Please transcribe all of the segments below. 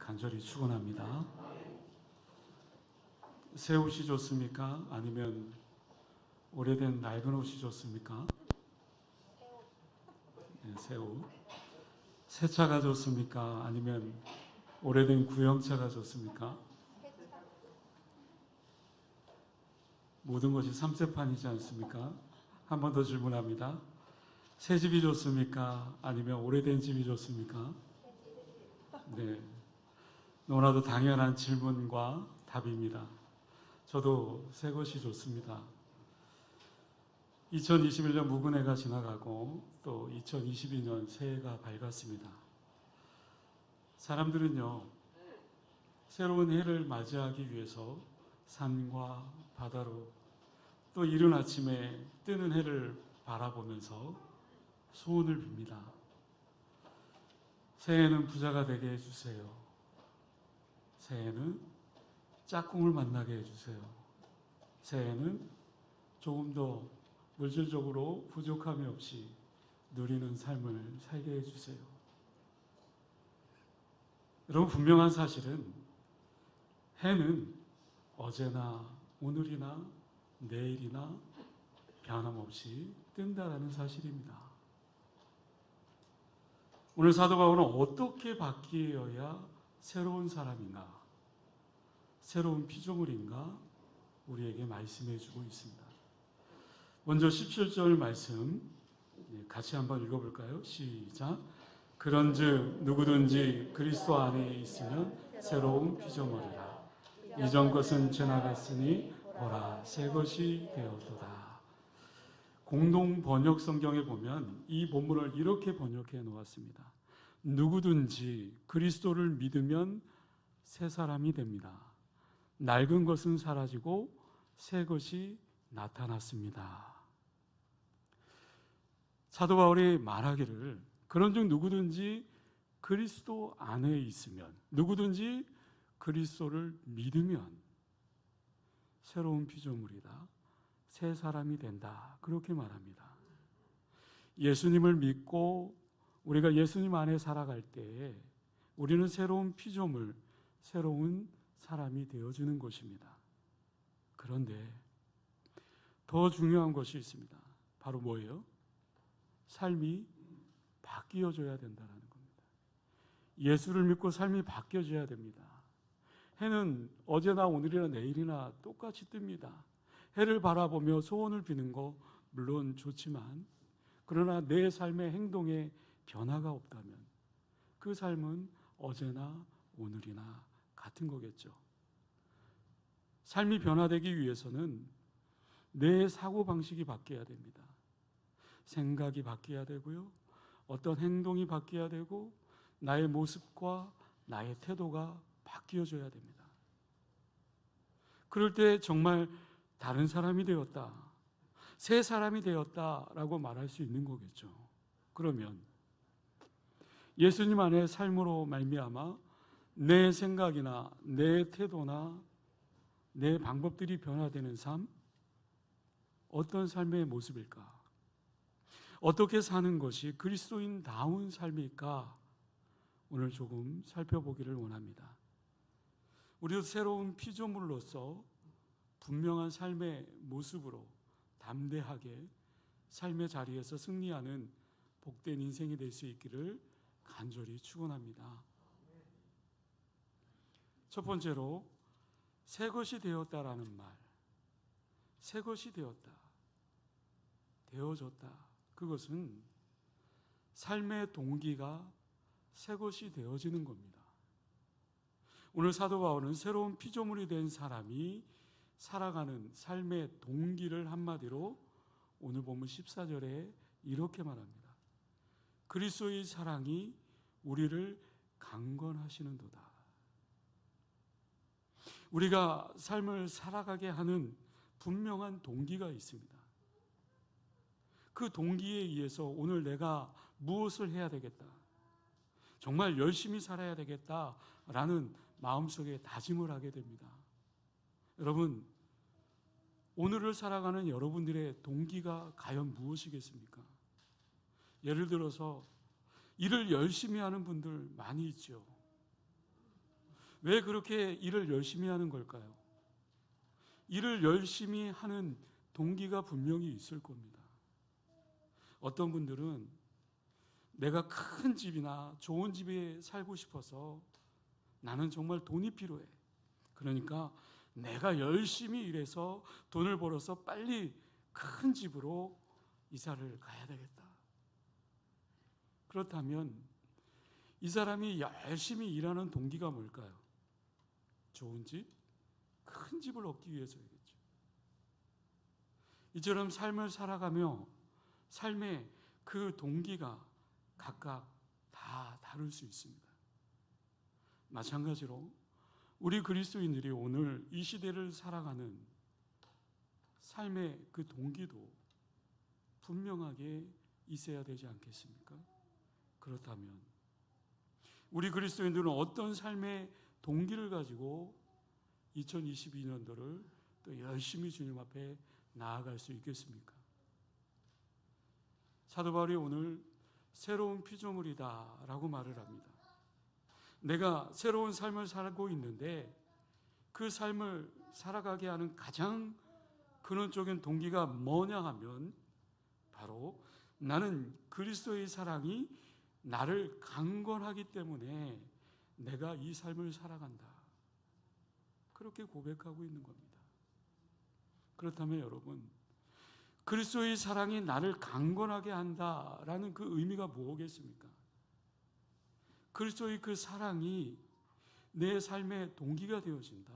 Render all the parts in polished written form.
간절히 축원합니다. 새 옷이 좋습니까? 아니면 오래된 낡은 옷이 좋습니까? 네, 새 옷. 새 차가 좋습니까? 아니면 오래된 구형차가 좋습니까? 모든 것이 삼세판이지 않습니까? 한 번 더 질문합니다. 새 집이 좋습니까? 아니면 오래된 집이 좋습니까? 네. 너무나도 당연한 질문과 답입니다. 저도 새 것이 좋습니다. 2021년 무근해가 지나가고 또 2022년 새해가 밝았습니다. 사람들은요, 새로운 해를 맞이하기 위해서 산과 바다로 또 이른 아침에 뜨는 해를 바라보면서 소원을 빕니다. 새해는 부자가 되게 해주세요. 새해는 짝꿍을 만나게 해주세요. 새해는 조금 더 물질적으로 부족함이 없이 누리는 삶을 살게 해주세요. 여러분, 분명한 사실은 해는 어제나 오늘이나 내일이나 변함없이 뜬다라는 사실입니다. 오늘 사도 바울은 어떻게 바뀌어야 새로운 사람인가, 새로운 피조물인가 우리에게 말씀해 주고 있습니다. 먼저 17절 말씀 같이 한번 읽어볼까요? 시작. 그런즉 누구든지 그리스도 안에 있으면 새로운 피조물이라. 이전 것은 지나갔으니 보라 새 것이 되었도다. 공동 번역 성경에 보면 이 본문을 이렇게 번역해 놓았습니다. 누구든지 그리스도를 믿으면 새 사람이 됩니다. 낡은 것은 사라지고 새 것이 나타났습니다. 사도 바울이 말하기를 그런즉 누구든지 그리스도 안에 있으면, 누구든지 그리스도를 믿으면 새로운 피조물이다, 새 사람이 된다, 그렇게 말합니다. 예수님을 믿고 우리가 예수님 안에 살아갈 때에 우리는 새로운 피조물, 새로운 사람이 되어주는 것입니다. 그런데 더 중요한 것이 있습니다. 바로 뭐예요? 삶이 바뀌어져야 된다는 겁니다. 예수를 믿고 삶이 바뀌어져야 됩니다. 해는 어제나 오늘이나 내일이나 똑같이 뜹니다. 해를 바라보며 소원을 비는 거 물론 좋지만, 그러나 내 삶의 행동에 변화가 없다면 그 삶은 어제나 오늘이나 같은 거겠죠. 삶이 변화되기 위해서는 내 사고방식이 바뀌어야 됩니다. 생각이 바뀌어야 되고요, 어떤 행동이 바뀌어야 되고, 나의 모습과 나의 태도가 바뀌어져야 됩니다. 그럴 때 정말 다른 사람이 되었다, 새 사람이 되었다라고 말할 수 있는 거겠죠. 그러면 예수님 안에 삶으로 말미암아 내 생각이나 내 태도나 내 방법들이 변화되는 삶, 어떤 삶의 모습일까? 어떻게 사는 것이 그리스도인다운 삶일까? 오늘 조금 살펴보기를 원합니다. 우리도 새로운 피조물로서 분명한 삶의 모습으로 담대하게 삶의 자리에서 승리하는 복된 인생이 될 수 있기를 간절히 축원합니다. 첫 번째로 새 것이 되었다라는 말, 새 것이 되었다, 되어졌다, 그것은 삶의 동기가 새 것이 되어지는 겁니다. 오늘 사도 바울은 새로운 피조물이 된 사람이 살아가는 삶의 동기를 한마디로 오늘 본문 14절에 이렇게 말합니다. 그리스도의 사랑이 우리를 강건하시는도다. 우리가 삶을 살아가게 하는 분명한 동기가 있습니다. 그 동기에 의해서 오늘 내가 무엇을 해야 되겠다, 정말 열심히 살아야 되겠다라는 마음속에 다짐을 하게 됩니다. 여러분, 오늘을 살아가는 여러분들의 동기가 과연 무엇이겠습니까? 예를 들어서 일을 열심히 하는 분들 많이 있죠. 왜 그렇게 일을 열심히 하는 걸까요? 일을 열심히 하는 동기가 분명히 있을 겁니다. 어떤 분들은 내가 큰 집이나 좋은 집에 살고 싶어서 나는 정말 돈이 필요해. 그러니까 내가 열심히 일해서 돈을 벌어서 빨리 큰 집으로 이사를 가야 되겠다. 그렇다면 이 사람이 열심히 일하는 동기가 뭘까요? 좋은 집, 큰 집을 얻기 위해서이겠죠. 이처럼 삶을 살아가며 삶의 그 동기가 각각 다 다를 수 있습니다. 마찬가지로 우리 그리스도인들이 오늘 이 시대를 살아가는 삶의 그 동기도 분명하게 있어야 되지 않겠습니까? 그렇다면 우리 그리스도인들은 어떤 삶의 동기를 가지고 2022년도를 또 열심히 주님 앞에 나아갈 수 있겠습니까? 사도 바울이 오늘 새로운 피조물이다 라고 말을 합니다. 내가 새로운 삶을 살고 있는데 그 삶을 살아가게 하는 가장 근원적인 동기가 뭐냐 하면 바로 나는 그리스도의 사랑이 나를 강권하기 때문에 내가 이 삶을 살아간다. 그렇게 고백하고 있는 겁니다. 그렇다면 여러분, 그리스도의 사랑이 나를 강권하게 한다라는 그 의미가 뭐겠습니까? 그리스도의 그 사랑이 내 삶의 동기가 되어진다.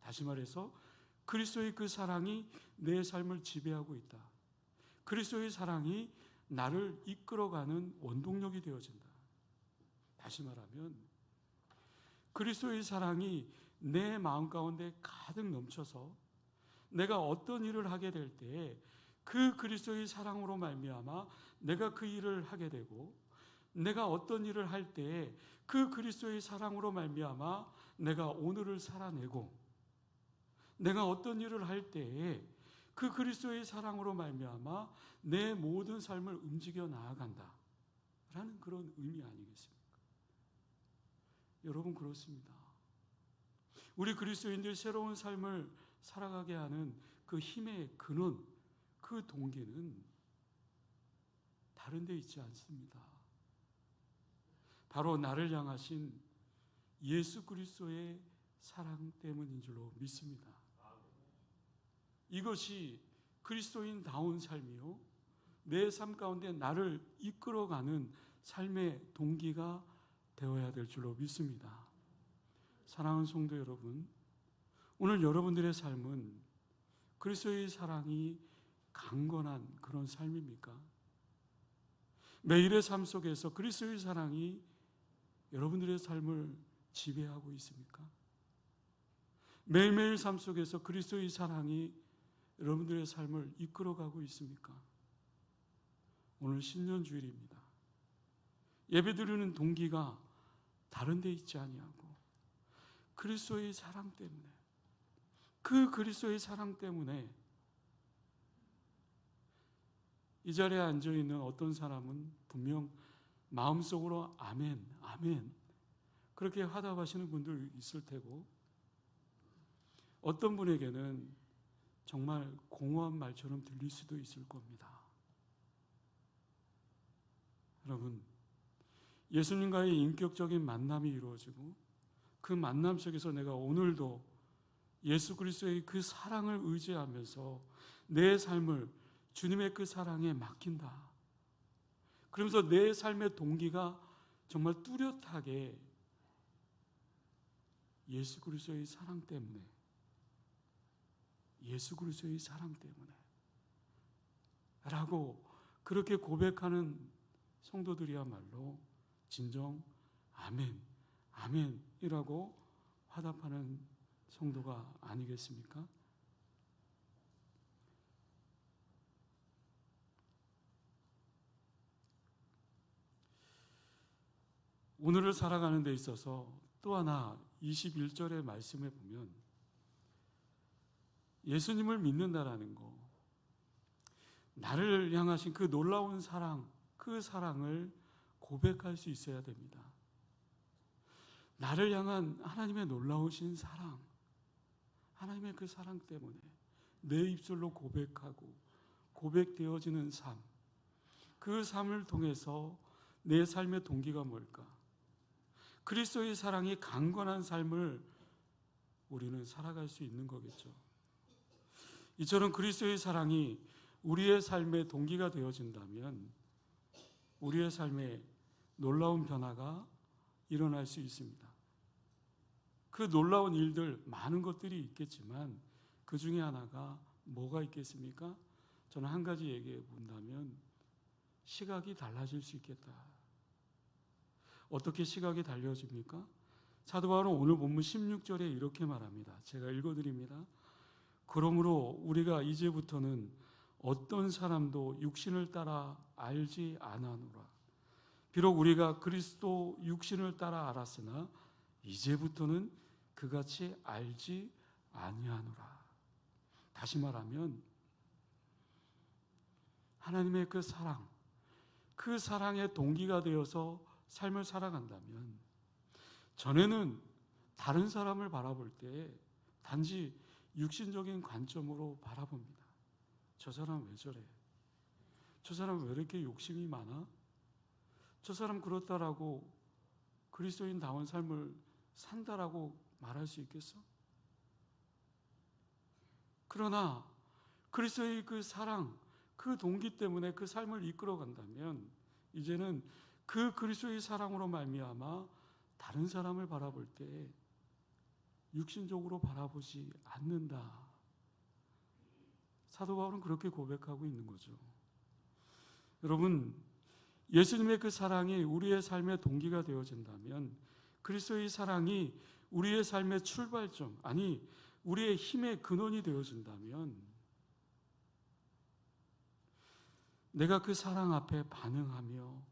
다시 말해서 그리스도의 그 사랑이 내 삶을 지배하고 있다. 그리스도의 사랑이 나를 이끌어가는 원동력이 되어진다. 다시 말하면 그리스도의 사랑이 내 마음 가운데 가득 넘쳐서 내가 어떤 일을 하게 될 때 그 그리스도의 사랑으로 말미암아 내가 그 일을 하게 되고, 내가 어떤 일을 할 때 그 그리스도의 사랑으로 말미암아 내가 오늘을 살아내고, 내가 어떤 일을 할 때에 그 그리스도의 사랑으로 말미암아 내 모든 삶을 움직여 나아간다 라는 그런 의미 아니겠습니까? 여러분, 그렇습니다. 우리 그리스도인들 새로운 삶을 살아가게 하는 그 힘의 근원, 그 동기는 다른 데 있지 않습니다. 바로 나를 향하신 예수 그리스도의 사랑 때문인 줄로 믿습니다. 이것이 그리스도인다운 삶이요, 내 삶 가운데 나를 이끌어가는 삶의 동기가 되어야 될 줄로 믿습니다. 사랑하는 성도 여러분, 오늘 여러분들의 삶은 그리스도의 사랑이 강건한 그런 삶입니까? 매일의 삶 속에서 그리스도의 사랑이 여러분들의 삶을 지배하고 있습니까? 매일매일 삶 속에서 그리스도의 사랑이 여러분들의 삶을 이끌어가고 있습니까? 오늘 신년주일입니다. 예배드리는 동기가 다른 데 있지 아니하고 그리스도의 사랑 때문에, 그 그리스도의 사랑 때문에 이 자리에 앉아있는 어떤 사람은 분명 마음속으로 아멘, 아멘 그렇게 화답하시는 분들 있을 테고, 어떤 분에게는 정말 공허한 말처럼 들릴 수도 있을 겁니다. 여러분, 예수님과의 인격적인 만남이 이루어지고 그 만남 속에서 내가 오늘도 예수 그리스도의 그 사랑을 의지하면서 내 삶을 주님의 그 사랑에 맡긴다. 그러면서 내 삶의 동기가 정말 뚜렷하게 예수 그리스도의 사랑 때문에, 예수 그리스도의 사랑 때문에 라고 그렇게 고백하는 성도들이야말로 진정 아멘, 아멘이라고 화답하는 성도가 아니겠습니까? 오늘을 살아가는 데 있어서 또 하나 21절의 말씀에 보면 예수님을 믿는다라는 거, 나를 향하신 그 놀라운 사랑, 그 사랑을 고백할 수 있어야 됩니다. 나를 향한 하나님의 놀라우신 사랑, 하나님의 그 사랑 때문에 내 입술로 고백하고 고백되어지는 삶, 그 삶을 통해서 내 삶의 동기가 뭘까? 그리스도의 사랑이 강건한 삶을 우리는 살아갈 수 있는 거겠죠. 이처럼 그리스도의 사랑이 우리의 삶의 동기가 되어진다면 우리의 삶에 놀라운 변화가 일어날 수 있습니다. 그 놀라운 일들 많은 것들이 있겠지만 그 중에 하나가 뭐가 있겠습니까? 저는 한 가지 얘기해 본다면 시각이 달라질 수 있겠다. 어떻게 시각이 달라집니까? 사도 바울은 오늘 본문 16절에 이렇게 말합니다. 제가 읽어드립니다. 그러므로 우리가 이제부터는 어떤 사람도 육신을 따라 알지 아나노라. 비록 우리가 그리스도 육신을 따라 알았으나 이제부터는 그같이 알지 아니하노라. 다시 말하면 하나님의 그 사랑, 그 사랑의 동기가 되어서 삶을 살아간다면 전에는 다른 사람을 바라볼 때 단지 육신적인 관점으로 바라봅니다. 저 사람 왜 저래? 저 사람 왜 이렇게 욕심이 많아? 저 사람 그렇다라고 그리스도인다운 삶을 산다라고 말할 수 있겠어? 그러나 그리스도의 그 사랑, 그 동기 때문에 그 삶을 이끌어 간다면 이제는 그 그리스도의 사랑으로 말미암아 다른 사람을 바라볼 때 육신적으로 바라보지 않는다. 사도 바울은 그렇게 고백하고 있는 거죠. 여러분, 예수님의 그 사랑이 우리의 삶의 동기가 되어진다면 그리스도의 사랑이 우리의 삶의 출발점, 아니 우리의 힘의 근원이 되어진다면 내가 그 사랑 앞에 반응하며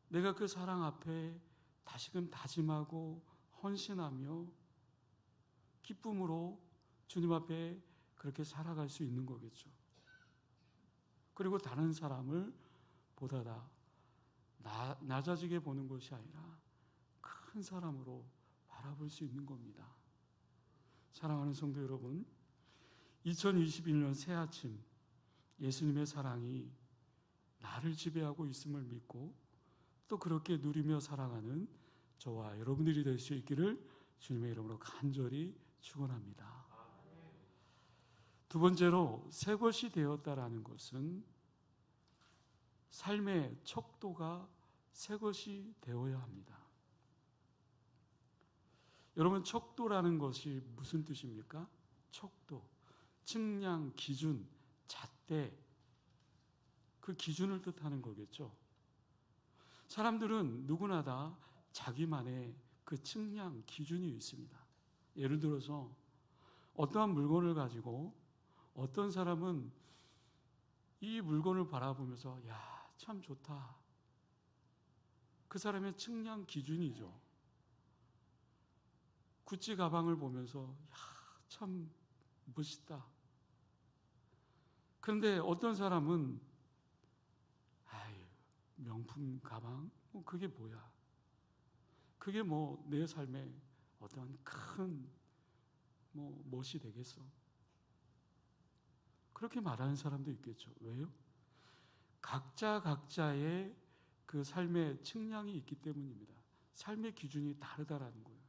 내가 그 사랑 앞에 다시금 다짐하고 헌신하며 기쁨으로 주님 앞에 그렇게 살아갈 수 있는 거겠죠. 그리고 다른 사람을 보다 낮아지게 보는 것이 아니라 큰 사람으로 바라볼 수 있는 겁니다. 사랑하는 성도 여러분, 2021년 새 아침 예수님의 사랑이 나를 지배하고 있음을 믿고 또 그렇게 누리며 살아가는 저와 여러분들이 될 수 있기를 주님의 이름으로 간절히 축원합니다. 두 번째로 새 것이 되었다라는 것은 삶의 척도가 새 것이 되어야 합니다. 여러분, 척도라는 것이 무슨 뜻입니까? 척도, 측량, 기준, 잣대, 그 기준을 뜻하는 거겠죠. 사람들은 누구나 다 자기만의 그 측량, 기준이 있습니다. 예를 들어서 어떠한 물건을 가지고 어떤 사람은 이 물건을 바라보면서 야, 참 좋다. 그 사람의 측량 기준이죠. 구찌 가방을 보면서 야, 참 멋있다. 그런데 어떤 사람은 아유, 명품 가방? 그게 뭐야? 그게 뭐 내 삶에 어떤 큰 멋이 되겠어? 그렇게 말하는 사람도 있겠죠. 왜요? 각자의 그 삶의 측량이 있기 때문입니다. 삶의 기준이 다르다라는 거예요.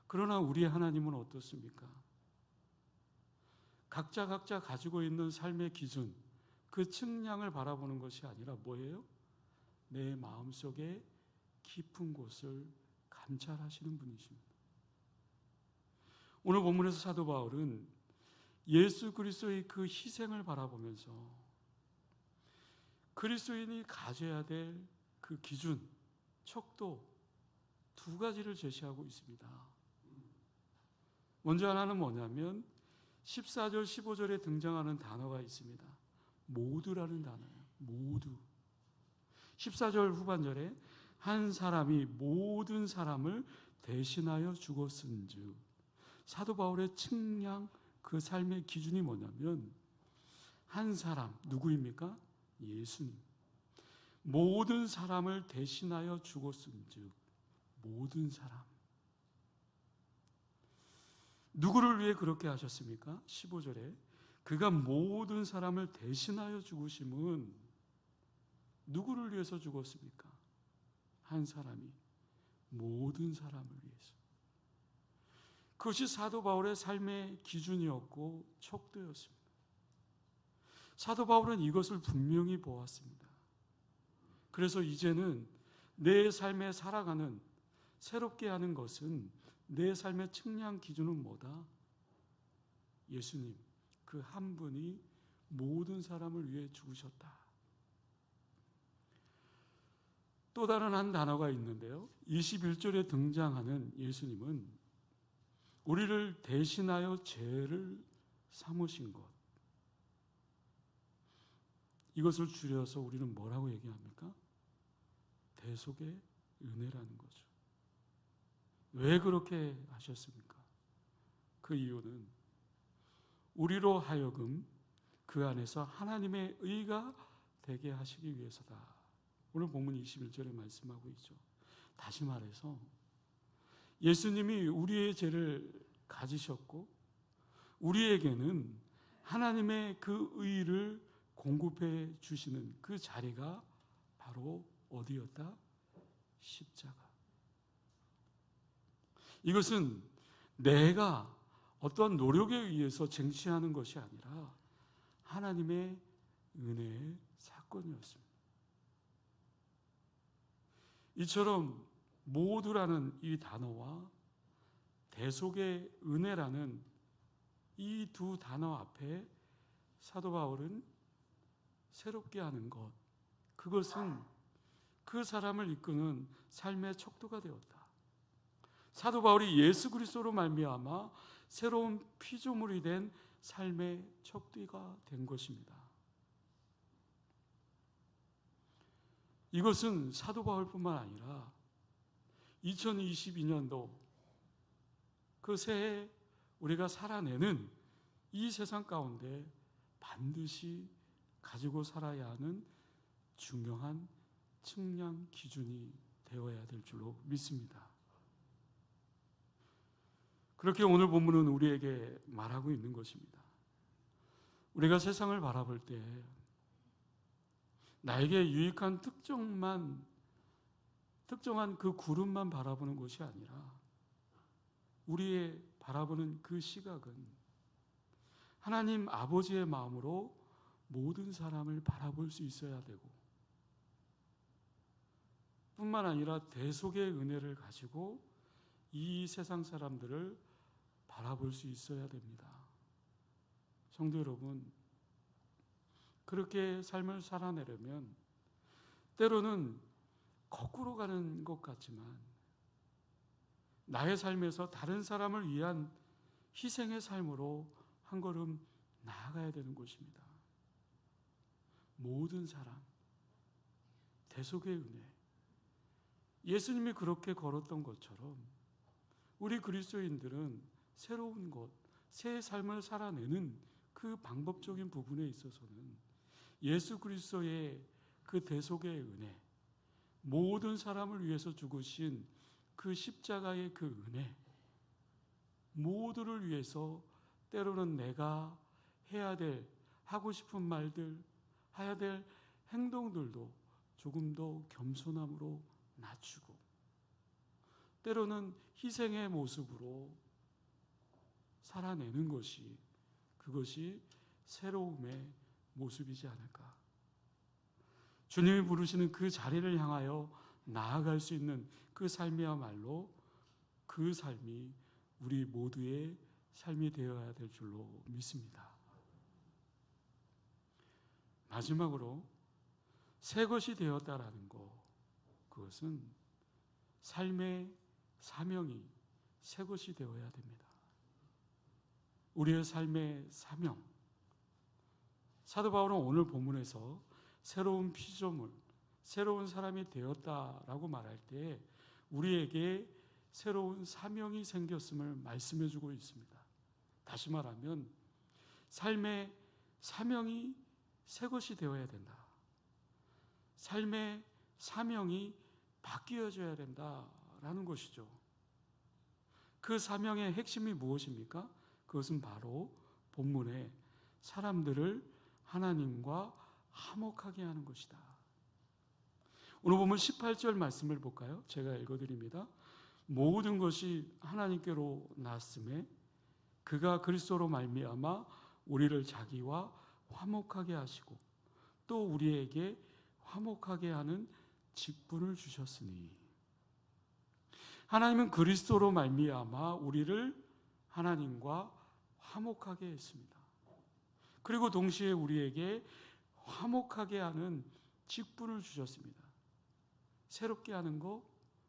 그러나 우리 하나님은 어떻습니까? 각자 가지고 있는 삶의 기준, 그 측량을 바라보는 것이 아니라 뭐예요? 내 마음속에 깊은 곳을 감찰하시는 분이십니다. 오늘 본문에서 사도 바울은 예수 그리스도의 그 희생을 바라보면서 그리스도인이 가져야 될 그 기준, 척도 두 가지를 제시하고 있습니다. 먼저 하나는 뭐냐면 14절, 15절에 등장하는 단어가 있습니다. 모두라는 단어예요. 모두. 14절 후반절에 한 사람이 모든 사람을 대신하여 죽었은즉, 사도 바울의 측량, 그 삶의 기준이 뭐냐면 한 사람, 누구입니까? 예수님. 모든 사람을 대신하여 죽었은즉, 모든 사람. 누구를 위해 그렇게 하셨습니까? 15절에 그가 모든 사람을 대신하여 죽으심은 누구를 위해서 죽었습니까? 한 사람이 모든 사람을 위해서. 그것이 사도 바울의 삶의 기준이었고 척도였습니다. 사도 바울은 이것을 분명히 보았습니다. 그래서 이제는 내 삶에 살아가는, 새롭게 하는 것은 내 삶의 측량 기준은 뭐다? 예수님, 그 한 분이 모든 사람을 위해 죽으셨다. 또 다른 한 단어가 있는데요, 21절에 등장하는 예수님은 우리를 대신하여 죄를 삼으신 것, 이것을 줄여서 우리는 뭐라고 얘기합니까? 대속의 은혜라는 거죠. 왜 그렇게 하셨습니까? 그 이유는 우리로 하여금 그 안에서 하나님의 의가 되게 하시기 위해서다. 오늘 본문 21절에 말씀하고 있죠. 다시 말해서 예수님이 우리의 죄를 가지셨고 우리에게는 하나님의 그 의를 공급해 주시는 그 자리가 바로 어디였다? 십자가. 이것은 내가 어떤 노력에 의해서 쟁취하는 것이 아니라 하나님의 은혜의 사건이었습니다. 이처럼 모두라는 이 단어와 대속의 은혜라는 이 두 단어 앞에 사도 바울은 새롭게 하는 것, 그것은 그 사람을 이끄는 삶의 척도가 되었다. 사도 바울이 예수 그리스도로 말미암아 새로운 피조물이 된 삶의 척도가 된 것입니다. 이것은 사도 바울뿐만 아니라 2022년도 그 새해 우리가 살아내는 이 세상 가운데 반드시 가지고 살아야 하는 중요한 측량 기준이 되어야 될 줄로 믿습니다. 그렇게 오늘 본문은 우리에게 말하고 있는 것입니다. 우리가 세상을 바라볼 때 나에게 유익한 특정한 그 구름만 바라보는 것이 아니라 우리의 바라보는 그 시각은 하나님 아버지의 마음으로 모든 사람을 바라볼 수 있어야 되고 뿐만 아니라 대속의 은혜를 가지고 이 세상 사람들을 바라볼 수 있어야 됩니다. 성도 여러분, 그렇게 삶을 살아내려면 때로는 거꾸로 가는 것 같지만 나의 삶에서 다른 사람을 위한 희생의 삶으로 한 걸음 나아가야 되는 것입니다. 모든 사람, 대속의 은혜, 예수님이 그렇게 걸었던 것처럼 우리 그리스도인들은 새로운 것, 새 삶을 살아내는 그 방법적인 부분에 있어서는 예수 그리스도의 그 대속의 은혜, 모든 사람을 위해서 죽으신 그 십자가의 그 은혜, 모두를 위해서 때로는 내가 해야 될, 하고 싶은 말들, 해야 될 행동들도 조금 더 겸손함으로 낮추고 때로는 희생의 모습으로 살아내는 것이, 그것이 새로움의 모습이지 않을까. 주님이 부르시는 그 자리를 향하여 나아갈 수 있는 그 삶이야말로 그 삶이 우리 모두의 삶이 되어야 될 줄로 믿습니다. 마지막으로 새 것이 되었다라는 것, 그것은 삶의 사명이 새 것이 되어야 됩니다. 우리의 삶의 사명, 사도 바울은 오늘 본문에서 새로운 피조물, 새로운 사람이 되었다라고 말할 때 우리에게 새로운 사명이 생겼음을 말씀해 주고 있습니다. 다시 말하면 삶의 사명이 새 것이 되어야 된다. 삶의 사명이 바뀌어져야 된다라고 된다라는 것이죠. 그 사명의 핵심이 무엇입니까? 그것은 바로 본문에 사람들을 하나님과 화목하게 하는 것이다. 오늘 보면 18절 말씀을 볼까요? 제가 읽어드립니다. 모든 것이 하나님께로 났음에 그가 그리스도로 말미암아 우리를 자기와 화목하게 하시고 또 우리에게 화목하게 하는 직분을 주셨으니, 하나님은 그리스도로 말미암아 우리를 하나님과 화목하게 했습니다. 그리고 동시에 우리에게 화목하게 하는 직분을 주셨습니다. 새롭게 하는 것,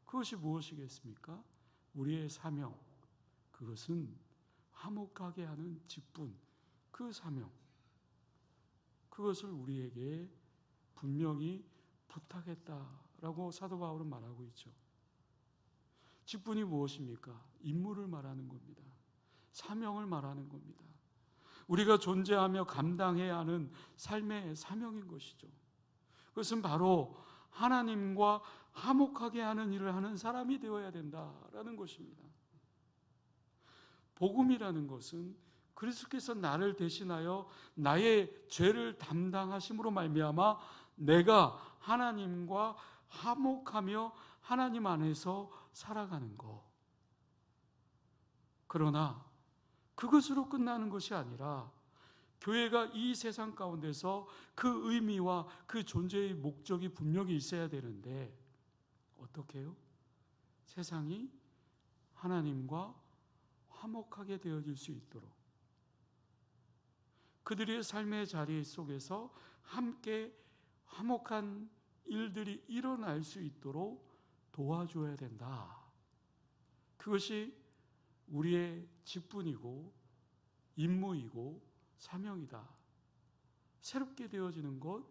그것이 무엇이겠습니까? 우리의 사명, 그것은 화목하게 하는 직분, 그 사명, 그것을 우리에게 분명히 부탁했다라고 사도 바울은 말하고 있죠. 직분이 무엇입니까? 임무를 말하는 겁니다. 사명을 말하는 겁니다. 우리가 존재하며 감당해야 하는 삶의 사명인 것이죠. 그것은 바로 하나님과 화목하게 하는 일을 하는 사람이 되어야 된다라는 것입니다. 복음이라는 것은 그리스도께서 나를 대신하여 나의 죄를 담당하심으로 말미암아 내가 하나님과 화목하며 하나님 안에서 살아가는 것. 그러나 그것으로 끝나는 것이 아니라 교회가 이 세상 가운데서 그 의미와 그 존재의 목적이 분명히 있어야 되는데 어떻게 해요? 세상이 하나님과 화목하게 되어질 수 있도록 그들의 삶의 자리 속에서 함께 화목한 일들이 일어날 수 있도록 도와줘야 된다. 그것이 우리의 직분이고 임무이고 사명이다. 새롭게 되어지는 것,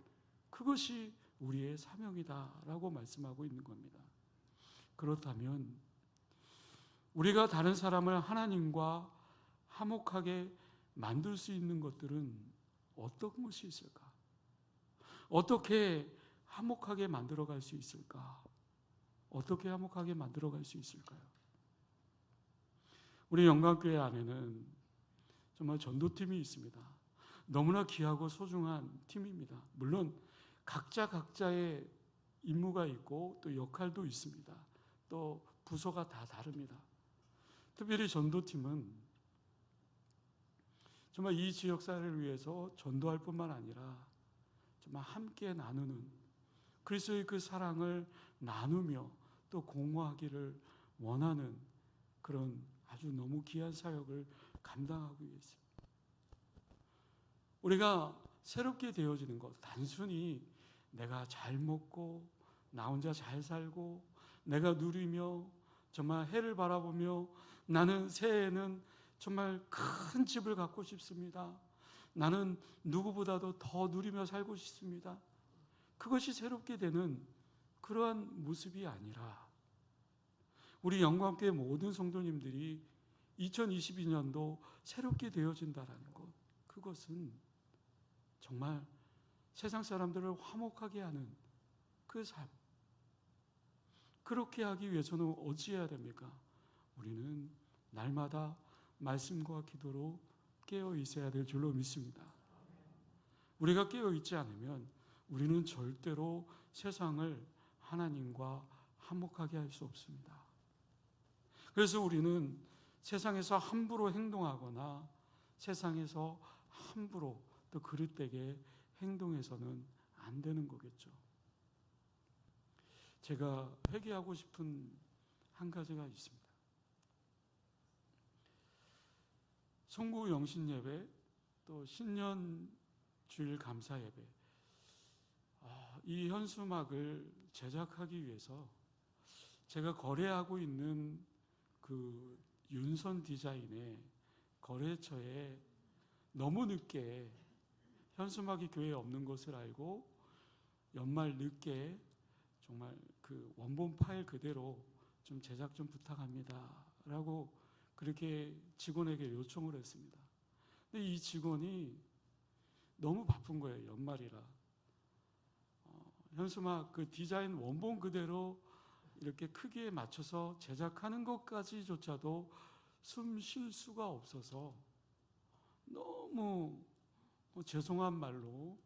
그것이 우리의 사명이다라고 말씀하고 있는 겁니다. 그렇다면 우리가 다른 사람을 하나님과 화목하게 만들 수 있는 것들은 어떤 것이 있을까? 어떻게 화목하게 만들어갈 수 있을까? 어떻게 화목하게 만들어갈 수 있을까요? 우리 영광교회 안에는 정말 전도팀이 있습니다. 너무나 귀하고 소중한 팀입니다. 물론 각자의 임무가 있고 또 역할도 있습니다. 또 부서가 다 다릅니다. 특별히 전도팀은 정말 이 지역사회를 위해서 전도할 뿐만 아니라 정말 함께 나누는 그리스도의 그 사랑을 나누며 또 공유하기를 원하는 그런 아주 너무 귀한 사역을 감당하고 있습니다. 우리가 새롭게 되어지는 것, 단순히 내가 잘 먹고 나 혼자 잘 살고 내가 누리며 정말 해를 바라보며 나는 새해에는 정말 큰 집을 갖고 싶습니다. 나는 누구보다도 더 누리며 살고 싶습니다. 그것이 새롭게 되는 그러한 모습이 아니라 우리 영광교회 모든 성도님들이 2022년도 새롭게 되어진다라는 것, 그것은 정말 세상 사람들을 화목하게 하는 그 삶, 그렇게 하기 위해서는 어찌해야 됩니까? 우리는 날마다 말씀과 기도로 깨어 있어야 될 줄로 믿습니다. 우리가 깨어 있지 않으면 우리는 절대로 세상을 하나님과 화목하게 할 수 없습니다. 그래서 우리는 세상에서 함부로 행동하거나 세상에서 함부로 또 그릇되게 행동해서는 안 되는 거겠죠. 제가 회개하고 싶은 한 가지가 있습니다. 송구 영신 예배, 또 신년 주일 감사 예배, 이 현수막을 제작하기 위해서 제가 거래하고 있는 그 윤선 디자인의 거래처에 너무 늦게 현수막이 교회에 없는 것을 알고 연말 늦게 정말 그 원본 파일 그대로 좀 제작 좀 부탁합니다 라고 그렇게 직원에게 요청을 했습니다. 근데 이 직원이 너무 바쁜 거예요. 연말이라. 현수막 그 디자인 원본 그대로 이렇게 크기에 맞춰서 제작하는 것까지조차도 숨 쉴 수가 없어서 너무 죄송한 말로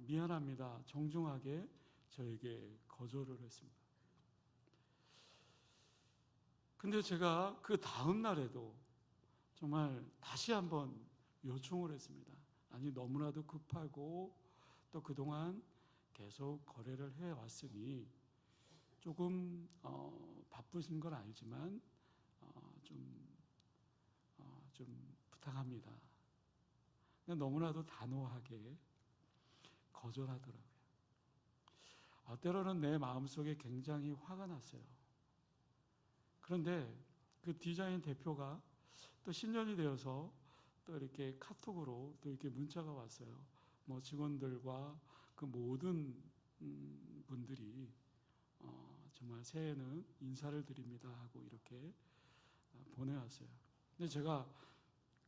미안합니다, 정중하게 저에게 거절을 했습니다. 근데 제가 그 다음 날에도 정말 다시 한번 요청을 했습니다. 아니, 너무나도 급하고 또 그동안 계속 거래를 해왔으니 조금 바쁘신 건 알지만 좀 부탁합니다. 너무나도 단호하게 거절하더라고요. 때로는 내 마음속에 굉장히 화가 났어요. 그런데 그 디자인 대표가 또 10년이 되어서 또 이렇게 카톡으로 또 이렇게 문자가 왔어요. 뭐 직원들과 그 모든 분들이 정말 새해에는 인사를 드립니다 하고 이렇게 보내왔어요. 근데 제가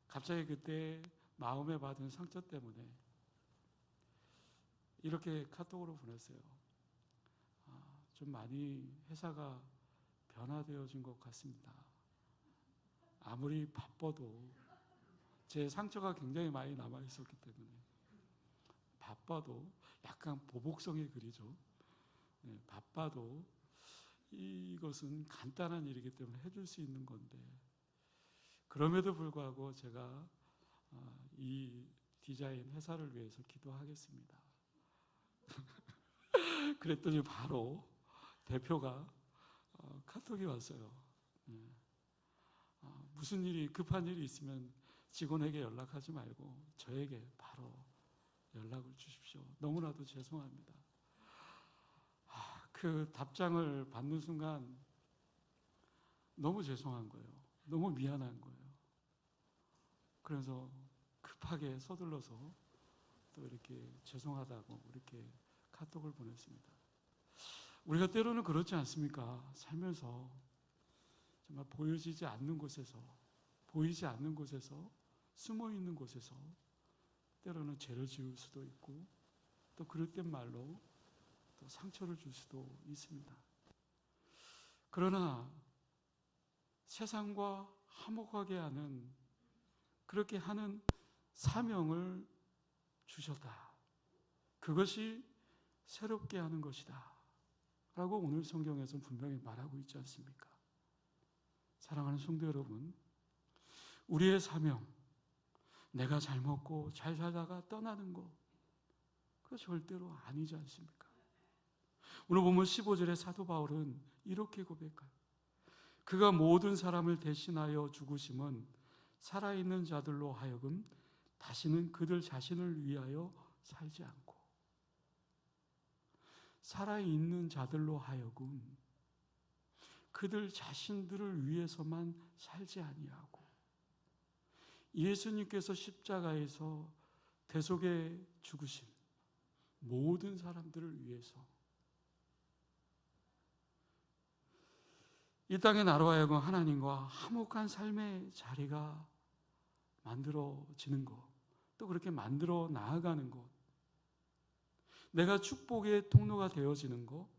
갑자기 그때 마음에 받은 상처 때문에 이렇게 카톡으로 보냈어요. 좀 많이 회사가 변화되어진 것 같습니다. 아무리 바빠도 제 상처가 굉장히 많이 남아있었기 때문에 바빠도 약간 보복성의 글이죠. 네, 바빠도 이것은 간단한 일이기 때문에 해줄 수 있는 건데 그럼에도 불구하고 제가 이 디자인 회사를 위해서 기도하겠습니다. 그랬더니 바로 대표가 카톡이 왔어요. 무슨 일이 급한 일이 있으면 직원에게 연락하지 말고 저에게 바로 연락을 주십시오. 너무나도 죄송합니다. 그 답장을 받는 순간 너무 죄송한 거예요. 너무 미안한 거예요. 그래서 급하게 서둘러서 또 이렇게 죄송하다고 이렇게 카톡을 보냈습니다. 우리가 때로는 그렇지 않습니까? 살면서 정말 보여지지 않는 곳에서, 보이지 않는 곳에서, 숨어 있는 곳에서 때로는 죄를 지을 수도 있고 또 그릇된 말로 또 상처를 줄 수도 있습니다. 그러나 세상과 화목하게 하는, 그렇게 하는 사명을 주셨다. 그것이 새롭게 하는 것이다 라고 오늘 성경에서 분명히 말하고 있지 않습니까? 사랑하는 성도 여러분, 우리의 사명, 내가 잘 먹고 잘 살다가 떠나는 것, 그거 절대로 아니지 않습니까? 오늘 보면 15절에 사도 바울은 이렇게 고백해요. 그가 모든 사람을 대신하여 죽으심은 살아있는 자들로 하여금 다시는 그들 자신을 위하여 살지 않고, 살아있는 자들로 하여금 그들 자신들을 위해서만 살지 아니하고 예수님께서 십자가에서 대속에 죽으신 모든 사람들을 위해서 이 땅에 나로 하여금 하나님과 화목한 삶의 자리가 만들어지는 것, 또 그렇게 만들어 나아가는 것, 내가 축복의 통로가 되어지는 것,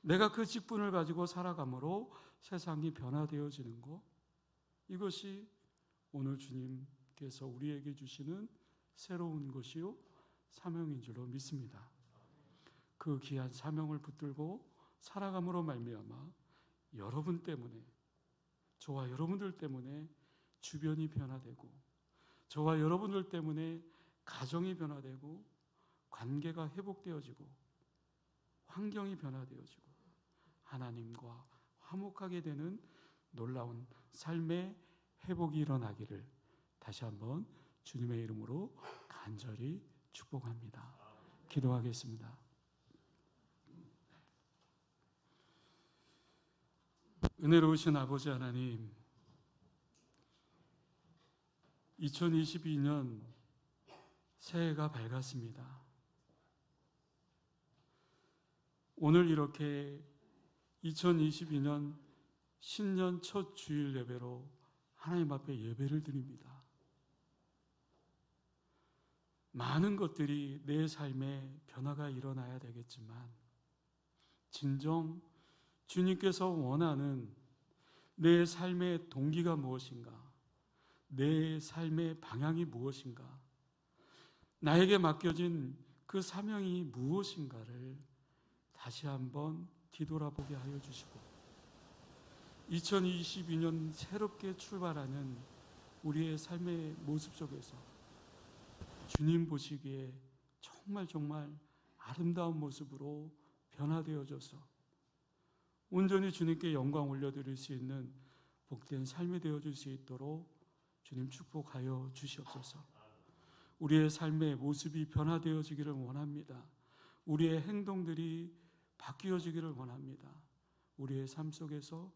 내가 그 직분을 가지고 살아감으로 세상이 변화되어지는 것, 이것이 오늘 주님께서 우리에게 주시는 새로운 것이요 사명인 줄로 믿습니다. 그 귀한 사명을 붙들고 살아감으로 말미암아 여러분 때문에, 저와 여러분들 때문에 주변이 변화되고, 저와 여러분들 때문에 가정이 변화되고, 관계가 회복되어지고, 환경이 변화되어지고, 하나님과 화목하게 되는 놀라운 삶의 회복이 일어나기를 다시 한번 주님의 이름으로 간절히 축복합니다. 기도하겠습니다. 은혜로우신 아버지 하나님, 2022년 새해가 밝았습니다. 오늘 이렇게 2022년 신년 첫 주일 예배로 하나님 앞에 예배를 드립니다. 많은 것들이 내 삶에 변화가 일어나야 되겠지만 진정 주님께서 원하는 내 삶의 동기가 무엇인가? 내 삶의 방향이 무엇인가? 나에게 맡겨진 그 사명이 무엇인가를 다시 한번 뒤돌아보게 하여 주시고 2022년 새롭게 출발하는 우리의 삶의 모습 속에서 주님 보시기에 정말 아름다운 모습으로 변화되어져서 온전히 주님께 영광 올려드릴 수 있는 복된 삶이 되어줄 수 있도록 주님 축복하여 주시옵소서. 우리의 삶의 모습이 변화되어지기를 원합니다. 우리의 행동들이 바뀌어지기를 원합니다. 우리의 삶 속에서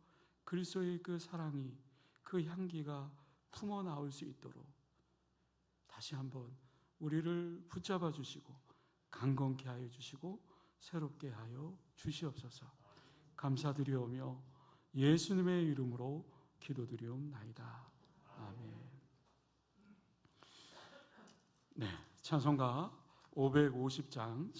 그리스도의 그 사랑이, 그 향기가 품어 나올 수 있도록 다시 한번 우리를 붙잡아 주시고 강건케 하여 주시고 새롭게 하여 주시옵소서. 감사드리오며 예수님의 이름으로 기도드리옵나이다. 아멘. 네, 찬송가 550장